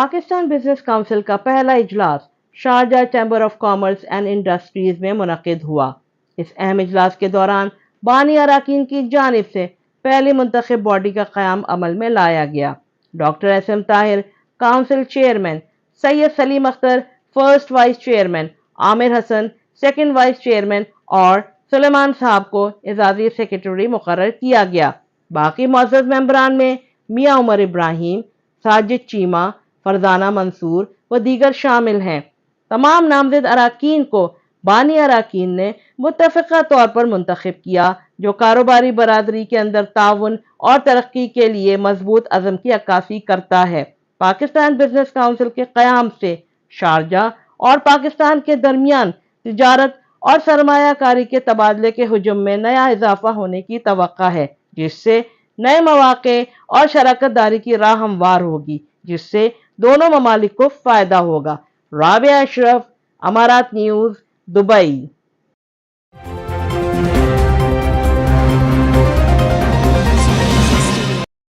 Pakistan business council کا پہلا اجلاس Sharjah chamber of commerce and industries میں منعقد ہوا۔ اس اہم اجلاس کے دوران بانی اراکین کی جانب سے پہلی منتخب باڈی کا قیام عمل میں لایا گیا۔ Doctor S M Tahir council chairman, Syed Saleem Akhtar first vice chairman, Aamir Hassan second vice chairman اور سلیمان صاحب کو اعزازی سیکرٹری مقرر کیا گیا۔ باقی معزز ممبران میں میاں عمر ابراہیم، ساجد چیمہ، فرزانہ منصور و دیگر شامل ہیں۔ تمام نامزد اراکین کو بانی اراکین نے متفقہ طور پر منتخب کیا، جو کاروباری برادری کے اندر تعاون اور ترقی کے لیے مضبوط عزم کی عکاسی کرتا ہے۔ پاکستان بزنس کونسل کے قیام سے شارجہ اور پاکستان کے درمیان تجارت اور سرمایہ کاری کے تبادلے کے حجم میں نیا اضافہ ہونے کی توقع ہے، جس سے نئے مواقع اور شراکت داری کی راہ ہموار ہوگی، جس سے دونوں ممالک کو فائدہ ہوگا۔ رابعہ اشرف، امارات نیوز، دبئی۔